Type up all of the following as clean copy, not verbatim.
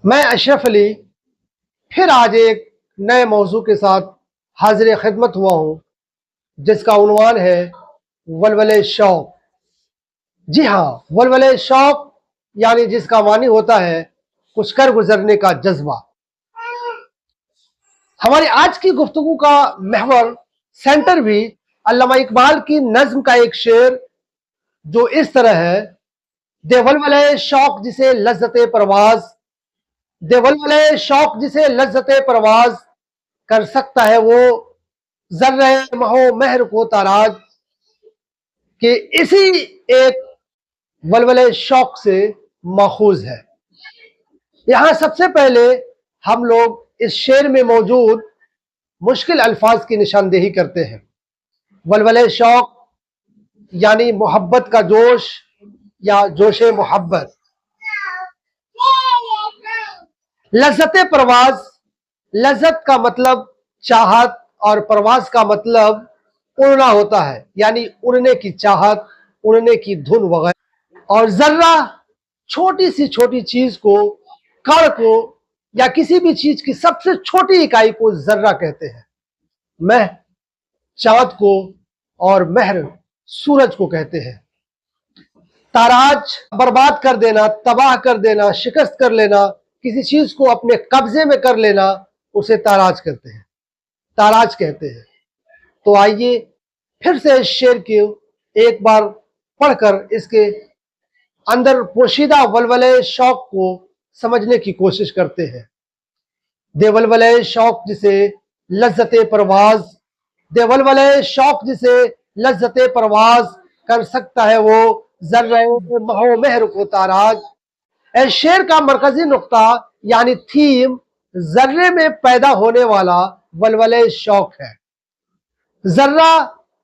मैं अशरफ अली फिर आज एक नए मौजू के साथ हाजिर खिदमत हुआ हूँ, जिसका उन्वान है वलवले शौक। जी हाँ, वलवले शौक यानी जिसका मानी होता है कुछ कर गुजरने का जज्बा। हमारी आज की गुफ्तगू का महवर सेंटर भी अल्लामा इकबाल की नज्म का एक शेर जो इस तरह है, दे वलवले शौक जिसे लज्जते परवाज, दे वलवले शौक जिसे लज्जते परवाज, कर सकता है वो जर्रे महो महर को ताराज। कि इसी एक वलवले शौक से माखूज है। यहां सबसे पहले हम लोग इस शेर में मौजूद मुश्किल अल्फाज की निशानदेही करते हैं। वलवले शौक यानी मोहब्बत का जोश या जोशे मोहब्बत। लज्जत परवाज, लज्जत का मतलब चाहत और परवाज का मतलब उड़ना होता है, यानी उड़ने की चाहत, उड़ने की धुन वगैरह। और जर्रा छोटी सी छोटी चीज को, कण को या किसी भी चीज की सबसे छोटी इकाई को जर्रा कहते हैं। मह चांद को और महर सूरज को कहते हैं। ताराज बर्बाद कर देना, तबाह कर देना, शिकस्त कर लेना, किसी चीज को अपने कब्जे में कर लेना, उसे ताराज कहते हैं, ताराज कहते हैं। तो आइए फिर से इस शेर के एक बार पढ़कर इसके अंदर पोशीदा वलवले शौक को समझने की कोशिश करते हैं। दे वलवले शौक जिसे लज्जते परवाज, दे वलवले शौक जिसे लज्जते परवाज, कर सकता है वो जर्रे महो महर को ताराज। इस शेर का मरकजी नुक्ता यानी थीम जर्रे में पैदा होने वाला वलवले शौक है। जर्रा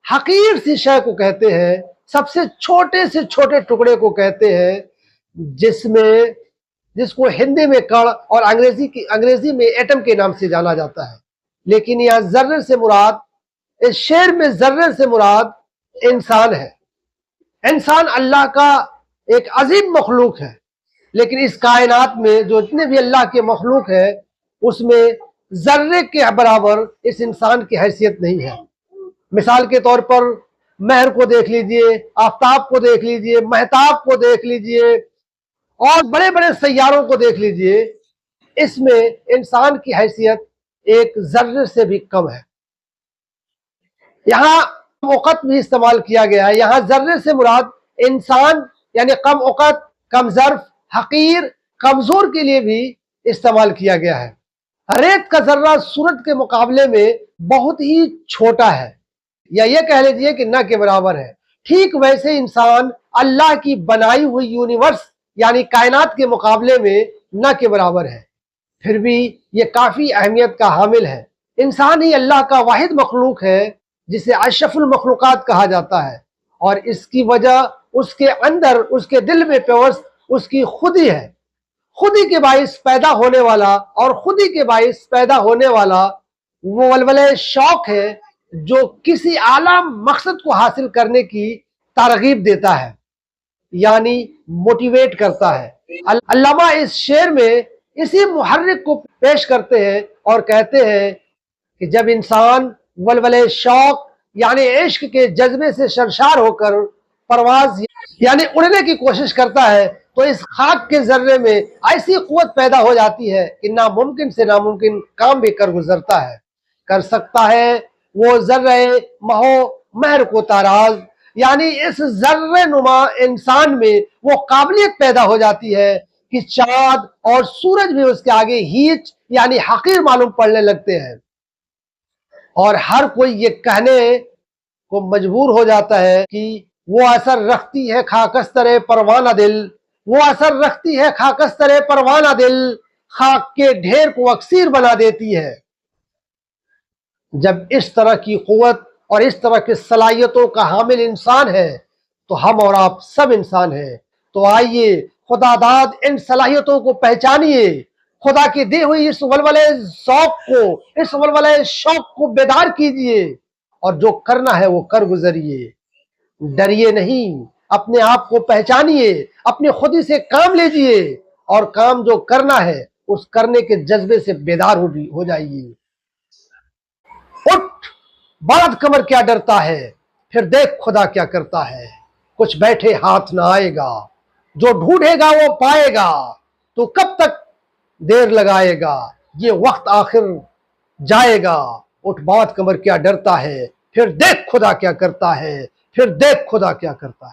हकीर सी शय को कहते हैं, सबसे छोटे से छोटे टुकड़े को कहते हैं, जिसको हिंदी में कण और अंग्रेजी में एटम के नाम से जाना जाता है। लेकिन यहां जर्रे से मुराद, इस शेर में जर्रे से मुराद इंसान है। इंसान अल्लाह का एक अजीम मखलूक है, लेकिन इस कायनात में जो जितने भी अल्लाह के मखलूक है उसमें जर्रे के बराबर इस इंसान की हैसियत नहीं है। मिसाल के तौर पर महर को देख लीजिए, आफ्ताब को देख लीजिए, महताब को देख लीजिए और बड़े बड़े सैयारों को देख लीजिए, इसमें इंसान की हैसियत एक जर्रे से भी कम है। यहां औकत भी इस्तेमाल किया गया है। यहां जर्रे से मुराद इंसान यानी कम औकत, कम ज़र्फ, हकीर, कमजोर के लिए भी इस्तेमाल किया गया है। रेत का जर्रा सूरज के मुकाबले में बहुत ही छोटा है, या ये कह लीजिए कि न के बराबर है। ठीक वैसे इंसान अल्लाह की बनाई हुई यूनिवर्स यानी कायनात के मुकाबले में न के बराबर है। फिर भी ये काफी अहमियत का हामिल है। इंसान ही अल्लाह का वाहिद मखलूक है जिसे अशरफुल मखलूकात कहा जाता है, और इसकी वजह उसके अंदर, उसके दिल में प्योर्स उसकी खुदी है। खुदी के बाइस पैदा होने वाला और खुदी के बाइस पैदा होने वाला वो वलवले शौक है जो किसी आला मकसद को हासिल करने की तरगीब देता है, यानी मोटिवेट करता है। अल्लामा इस शेर में इसी मुहर्रिक को पेश करते हैं और कहते हैं कि जब इंसान वलवले शौक यानी इश्क के जज्बे से सरशार होकर परवाज यानी उड़ने की कोशिश करता है, तो इस खाक के जर्रे में ऐसी कुव्वत पैदा हो जाती है कि नामुमकिन से नामुमकिन काम भी कर गुजरता है। कर सकता है वो जर्रे महो महर को ताराज, यानी इस जर्रे नुमा इंसान में वो काबिलियत पैदा हो जाती है कि चांद और सूरज भी उसके आगे हीच यानी हकीर मालूम पड़ने लगते हैं। और हर कोई ये कहने को मजबूर हो जाता है कि वो असर रखती है खाकस्तरे परवाना दिल, वो असर रखती है खाकस्तरे परवाना दिल, खाक के ढेर को अक्सीर बना देती है। जब इस तरह की कुव्वत और इस तरह की सलाहियतों का हामिल इंसान है तो हम और आप सब इंसान हैं। तो आइए खुदादाद इन सलाहियतों को पहचानिए, खुदा की दी हुई इस वलवले शौक को, इस वलवले शौक को बेदार कीजिए और जो करना है वो कर गुजरिए। डरिए नहीं, अपने आप को पहचानिए, अपनी खुदी से काम लीजिए और काम जो करना है उस करने के जज्बे से बेदार हो जाइए। उठ बात कमर क्या डरता है, फिर देख खुदा क्या करता है। कुछ बैठे हाथ ना आएगा, जो ढूंढेगा वो पाएगा। तो कब तक देर लगाएगा, ये वक्त आखिर जाएगा। उठ बात कमर क्या डरता है, फिर देख खुदा क्या करता है, फिर देख खुदा क्या करता है।